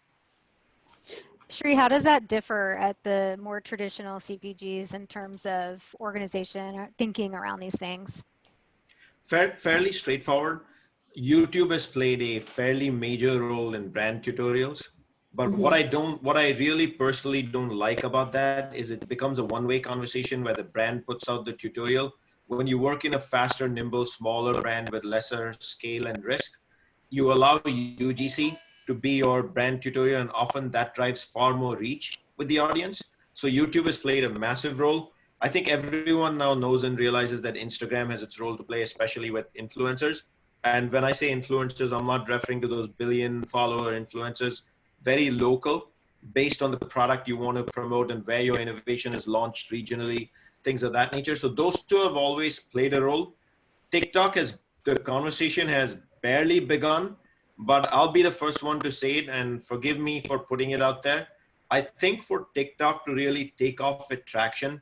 Shri, how does that differ at the more traditional CPGs in terms of organization or thinking around these things? Fairly straightforward. YouTube has played a fairly major role in brand tutorials. But what I really personally don't like about that is it becomes a one-way conversation where the brand puts out the tutorial. When you work in a faster, nimble, smaller brand with lesser scale and risk, you allow UGC to be your brand tutorial, and often that drives far more reach with the audience. So YouTube has played a massive role. I think everyone now knows and realizes that Instagram has its role to play, especially with influencers. And when I say influencers, I'm not referring to those billion follower influencers, very local, based on the product you want to promote and where your innovation is launched regionally, things of that nature. So those two have always played a role. TikTok has, the conversation has barely begun, but I'll be the first one to say it, and forgive me for putting it out there. I think for TikTok to really take off with traction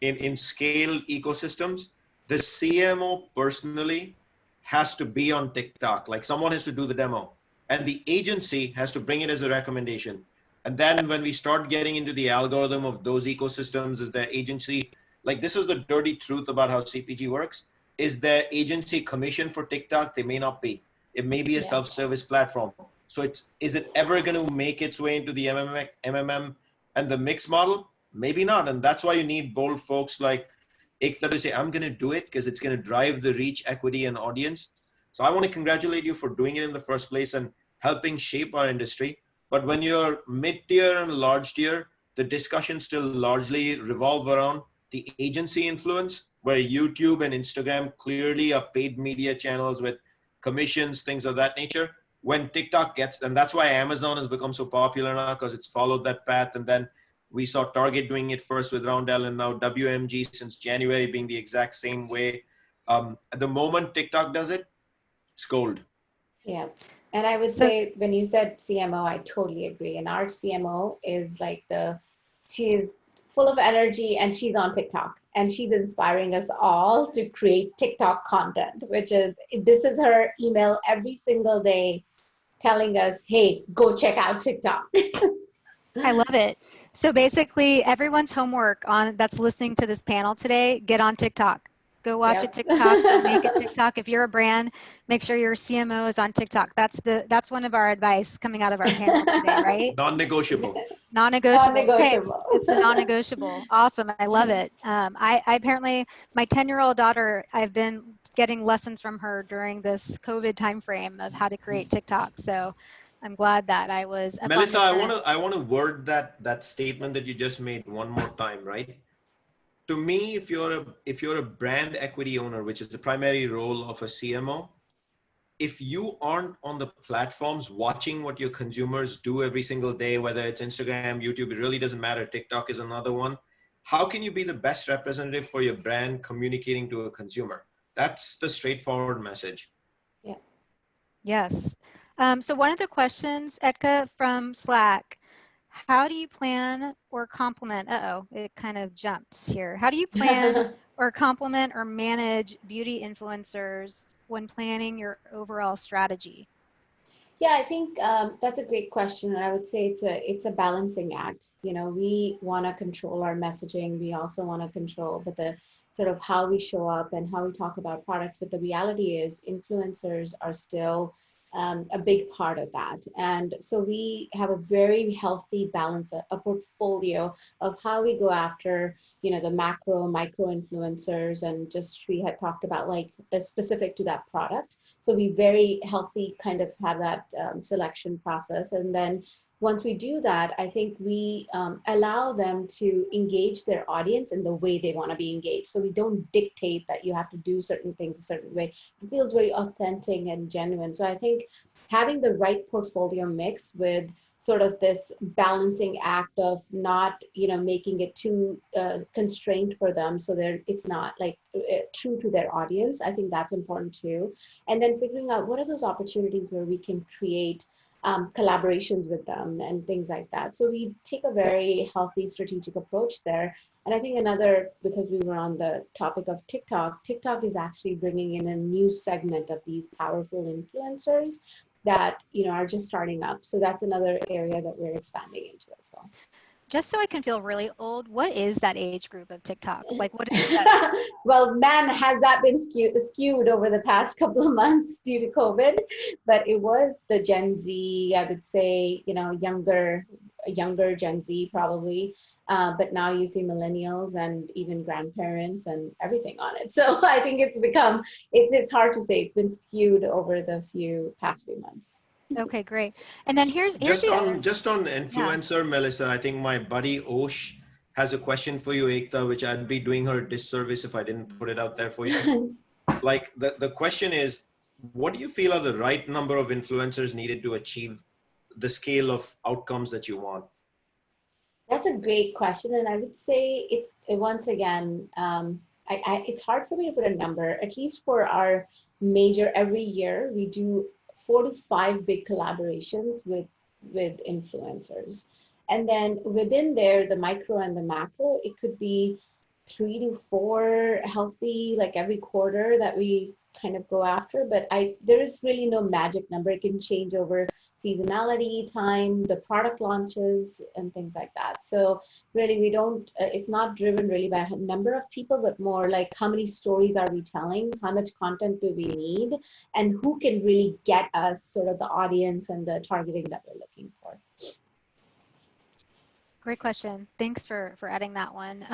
in scale ecosystems, the CMO personally has to be on TikTok. Like someone has to do the demo, and the agency has to bring it as a recommendation. And then when we start getting into the algorithm of those ecosystems, is their agency, like this is the dirty truth about how CPG works, is their agency commission for TikTok? They may not be. It may be a self-service platform. So is it ever going to make its way into the MMM and the mix model? Maybe not. And that's why you need bold folks like Ekta to say, I'm going to do it because it's going to drive the reach, equity, and audience. So I want to congratulate you for doing it in the first place and helping shape our industry. But when you're mid-tier and large tier, the discussion still largely revolve around the agency influence, where YouTube and Instagram clearly are paid media channels with commissions, things of that nature. When TikTok gets, and that's why Amazon has become so popular now, because it's followed that path. And then we saw Target doing it first with Roundel, and now WMG since January being the exact same way. At the moment TikTok does it, it's gold. Yeah. And I would say when you said CMO, I totally agree. And our CMO is like she is full of energy, and she's on TikTok, and she's inspiring us all to create TikTok content, which is, this is her email every single day telling us, hey, go check out TikTok. I love it. So basically everyone's homework that's listening to this panel today, get on TikTok. Go watch a TikTok, go make a TikTok. If you're a brand, make sure your CMO is on TikTok. That's one of our advice coming out of our panel today, right? Non-negotiable. Non-negotiable. Okay, Non-negotiable. it's the non-negotiable. Awesome. I love it. I apparently, my 10-year-old daughter, I've been getting lessons from her during this COVID timeframe of how to create TikTok. So I'm glad that I was. Melissa, I want to word that statement that you just made one more time, right? To me, if you're a brand equity owner, which is the primary role of a CMO, if you aren't on the platforms watching what your consumers do every single day, whether it's Instagram, YouTube, it really doesn't matter. TikTok is another one. How can you be the best representative for your brand communicating to a consumer? That's the straightforward message. Yeah. Yes. So one of the questions, Ekta, from Slack, how do you plan or complement, it kind of jumps here. How do you plan or complement or manage beauty influencers when planning your overall strategy? Yeah, I think that's a great question. And I would say it's a balancing act. You know, we want to control our messaging. We also want to control the sort of how we show up and how we talk about products. But the reality is influencers are still a big part of that. And so we have a very healthy balance, a portfolio of how we go after, you know, the macro, micro influencers, and just we had talked about like specific to that product. So we very healthy kind of have that selection process. And then once we do that, I think we allow them to engage their audience in the way they want to be engaged. So we don't dictate that you have to do certain things a certain way. It feels very authentic and genuine. So I think having the right portfolio mix with sort of this balancing act of not, you know, making it too constrained for them, so it's not like true to their audience. I think that's important too. And then figuring out what are those opportunities where we can create collaborations with them and things like that. So we take a very healthy strategic approach there. And I think another, because we were on the topic of TikTok, TikTok is actually bringing in a new segment of these powerful influencers that, you know, are just starting up. So that's another area that we're expanding into as well. just so I can feel really old, what is that age group of TikTok? Like, what is that? Well, man, has that been skewed over the past couple of months due to COVID? But it was the Gen Z, I would say, younger Gen Z probably. But now you see millennials and even grandparents and everything on it. So I think it's hard to say. It's been skewed over the past few months. Okay, great. And then here's Just the on other. influencer, Melissa, I think my buddy Osh has a question for you, Ekta, which I'd be doing her a disservice if I didn't put it out there for you. Like the question is, what do you feel are the right number of influencers needed to achieve the scale of outcomes that you want? That's a great question. And I would say it's, once again, it's hard for me to put a number, at least for our major, every year we do 4 to 5 big collaborations with influencers. And then within there, the micro and the macro, it could be 3 to 4 healthy, like every quarter that we kind of go after. But there is really no magic number. It can change over seasonality, time, the product launches, and things like that. So really, we don't, it's not driven really by a number of people, but more like how many stories are we telling, how much content do we need, and who can really get us sort of the audience and the targeting that we're looking for. Great question. Thanks for adding that one.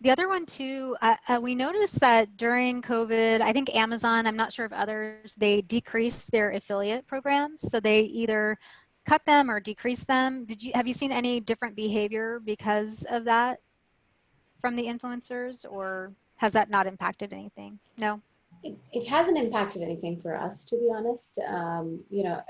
The other one too, we noticed that during COVID, I think Amazon, I'm not sure if others, they decreased their affiliate programs. So they either cut them or decreased them. Have you seen any different behavior because of that from the influencers, or has that not impacted anything? No? It hasn't impacted anything for us, to be honest.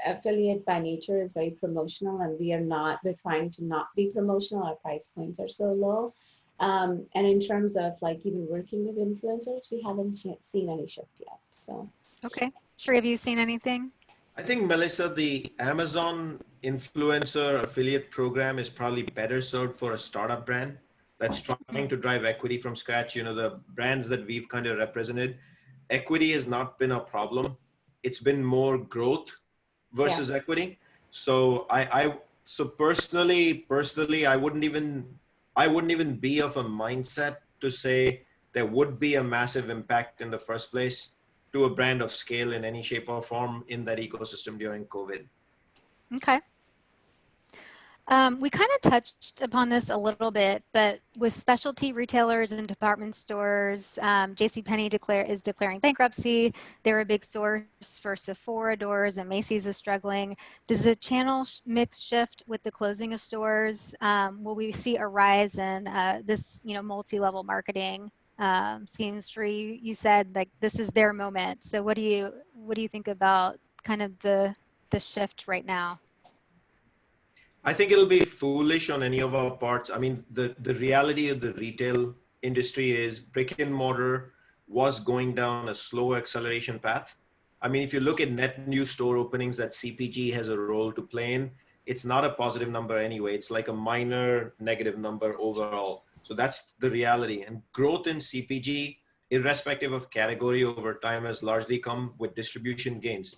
Affiliate by nature is very promotional, and we're trying to not be promotional. Our price points are so low. And in terms of like even working with influencers, we haven't seen any shift yet. So, okay. Sri, have you seen anything? I think, Melissa, the Amazon influencer affiliate program is probably better served for a startup brand that's trying to drive equity from scratch. The brands that we've kind of represented, equity has not been a problem. It's been more growth versus equity. So so personally, I wouldn't even be of a mindset to say there would be a massive impact in the first place to a brand of scale in any shape or form in that ecosystem during COVID. Okay. We kind of touched upon this a little bit, but with specialty retailers and department stores, JCPenney is declaring bankruptcy. They're a big source for Sephora doors, and Macy's is struggling. Does the channel mix shift with the closing of stores? Will we see a rise in this, multi-level marketing schemes? Sri, you said like this is their moment. So what do you think about kind of the shift right now? I think it'll be foolish on any of our parts. I mean, the reality of the retail industry is brick and mortar was going down a slow acceleration path. I mean, if you look at net new store openings that CPG has a role to play in, it's not a positive number anyway. It's like a minor negative number overall. So that's the reality. And growth in CPG, irrespective of category over time, has largely come with distribution gains.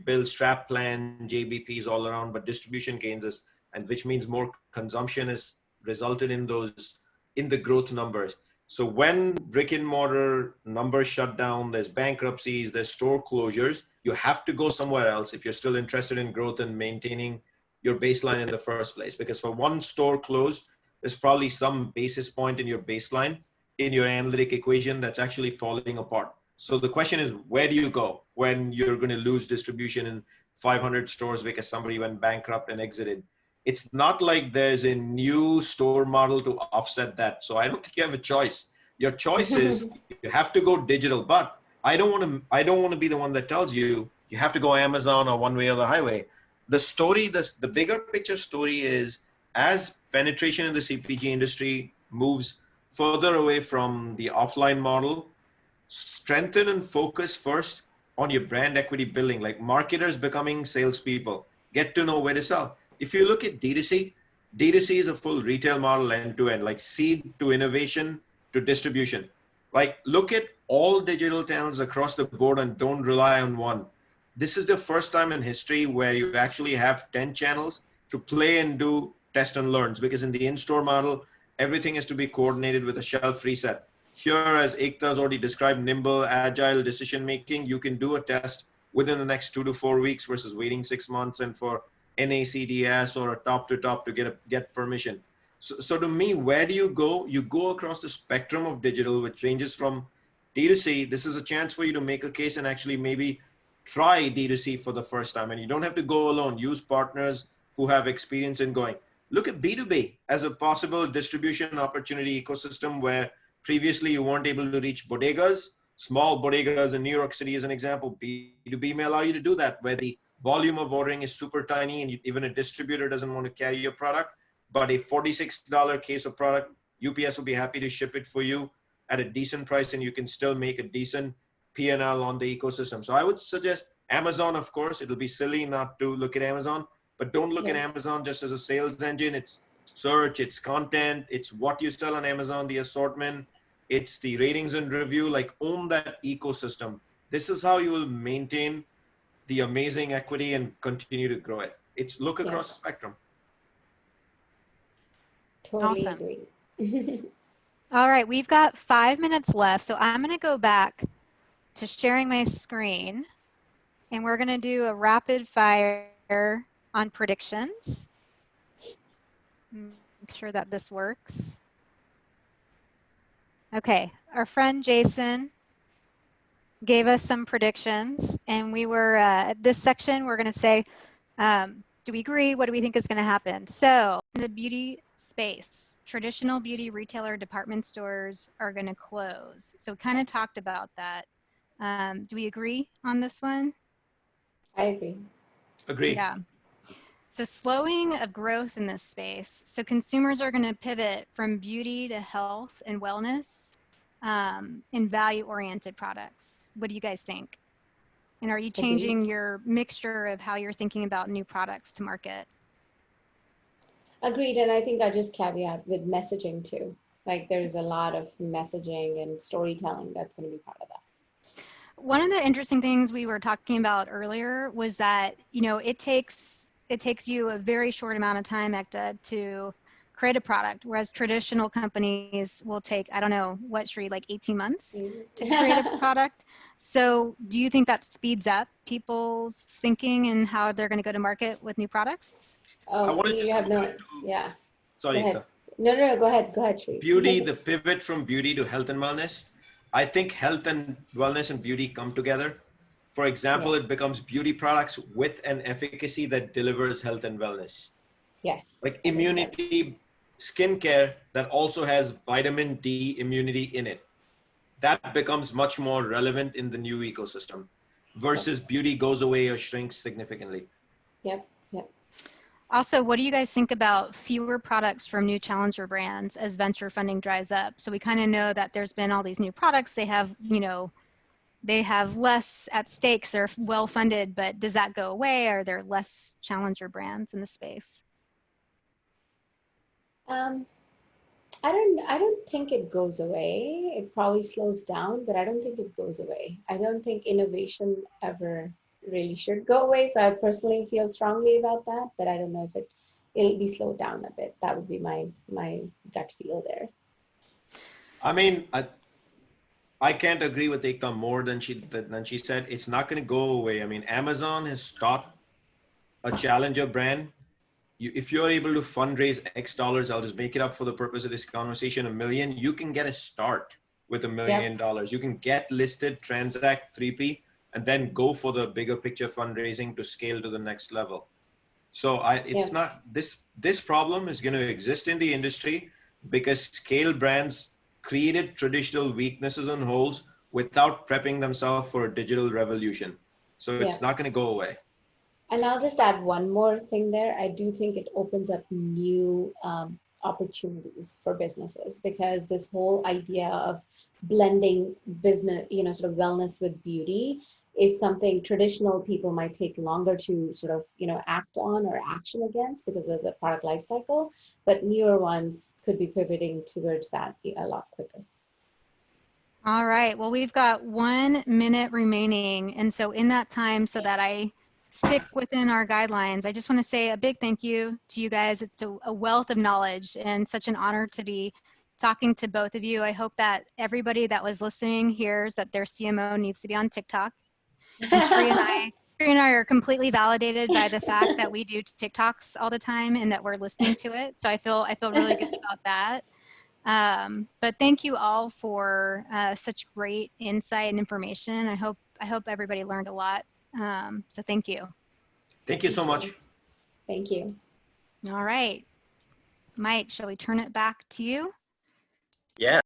Build strap plan, JBPs all around, but distribution gains and which means more consumption has resulted in the growth numbers. So when brick and mortar numbers shut down, there's bankruptcies, there's store closures, you have to go somewhere else if you're still interested in growth and maintaining your baseline in the first place. Because for one store closed, there's probably some basis point in your baseline in your analytic equation that's actually falling apart. So the question is, where do you go when you're going to lose distribution in 500 stores because somebody went bankrupt and exited? It's not like there's a new store model to offset that. So I don't think you have a choice. Your choice is you have to go digital, but I don't want to be the one that tells you have to go Amazon or one way or the highway. The story, the bigger picture story is as penetration in the CPG industry moves further away from the offline model, strengthen and focus first on your brand equity building, like marketers becoming salespeople, get to know where to sell. If you look at D2C is a full retail model end to end, like seed to innovation to distribution. Like look at all digital channels across the board and don't rely on one. This is the first time in history where you actually have 10 channels to play and do test and learns, because in the in-store model, everything has to be coordinated with a shelf reset. Here, as Ekta has already described, nimble, agile decision-making, you can do a test within the next 2 to 4 weeks versus waiting 6 months and for NACDS or a top to get permission. So to me, where do you go? You go across the spectrum of digital, which ranges from D2C. This is a chance for you to make a case and actually maybe try D2C for the first time. And you don't have to go alone. Use partners who have experience in going. Look at B2B as a possible distribution opportunity ecosystem where previously you weren't able to reach bodegas. Small bodegas in New York City, as an example. B2B may allow you to do that, where the volume of ordering is super tiny and even a distributor doesn't want to carry your product. But a $46 case of product, UPS will be happy to ship it for you at a decent price, and you can still make a decent P&L on the ecosystem. So I would suggest Amazon, of course. It'll be silly not to look at Amazon, but don't look at Amazon just as a sales engine. It's search, it's content, it's what you sell on Amazon, the assortment, it's the ratings and review. Like, own that ecosystem. This is how you will maintain the amazing equity and continue to grow it. It's look across the spectrum. Totally Awesome. agree. All right, we've got 5 minutes left, so I'm going to go back to sharing my screen, and we're going to do a rapid fire on predictions. Make sure that this works. Okay, our friend Jason gave us some predictions, and we were, this section, we're going to say, do we agree? What do we think is going to happen? So in the beauty space, traditional beauty retailer department stores are going to close. So kind of talked about that. Do we agree on this one? I agree. Agree. Yeah. So slowing of growth in this space. So consumers are going to pivot from beauty to health and wellness in value-oriented products. What do you guys think? And are you changing your mixture of how you're thinking about new products to market? Agreed. And I think I just caveat with messaging too. Like, there's a lot of messaging and storytelling that's going to be part of that. One of the interesting things we were talking about earlier was that, you know, it takes you a very short amount of time, Ekta, to create a product, whereas traditional companies will take, I don't know, what, Sri, like 18 months to create a product. So do you think that speeds up people's thinking and how they're going to go to market with new products? Oh, you have no, yeah. Sorry, go ahead. No, go ahead, Sri. Beauty, the pivot from beauty to health and wellness. I think health and wellness and beauty come together. For example, it becomes beauty products with an efficacy that delivers health and wellness. Yes. Like immunity, skincare that also has vitamin D immunity in it. That becomes much more relevant in the new ecosystem versus beauty goes away or shrinks significantly. Yep. Also, what do you guys think about fewer products from new challenger brands as venture funding dries up? So we kind of know that there's been all these new products. They have, you know, they have less at stakes. They're well funded, but does that go away? Are there less challenger brands in the space? I don't think it goes away. It probably slows down, but I don't think it goes away. I don't think innovation ever really should go away. So I personally feel strongly about that, but I don't know if it'll be slowed down a bit. That would be my gut feel there. I mean, I can't agree with Ekta more than she said. It's not going to go away. I mean, Amazon has taught a challenger brand. If you're able to fundraise X dollars, I'll just make it up for the purpose of this conversation, $1 million, you can get a start with $1 million. You can get listed, transact 3P, and then go for the bigger picture fundraising to scale to the next level. So it's not, this problem is going to exist in the industry because scale brands created traditional weaknesses and holes without prepping themselves for a digital revolution. So it's not going to go away. And I'll just add one more thing there. I do think it opens up new opportunities for businesses, because this whole idea of blending business, you know, sort of wellness with beauty is something traditional people might take longer to sort of, you know, act on or action against because of the product life cycle, but newer ones could be pivoting towards that a lot quicker. All right, well, we've got 1 minute remaining. And so in that time, so that I stick within our guidelines. I just want to say a big thank you to you guys. It's a wealth of knowledge and such an honor to be talking to both of you. I hope that everybody that was listening hears that their CMO needs to be on TikTok. And Sri and I are completely validated by the fact that we do TikToks all the time and that we're listening to it. So I feel really good about that. But thank you all for such great insight and information. I hope everybody learned a lot. So thank you. Thank you so much. Thank you. All right. Mike, shall we turn it back to you? Yeah.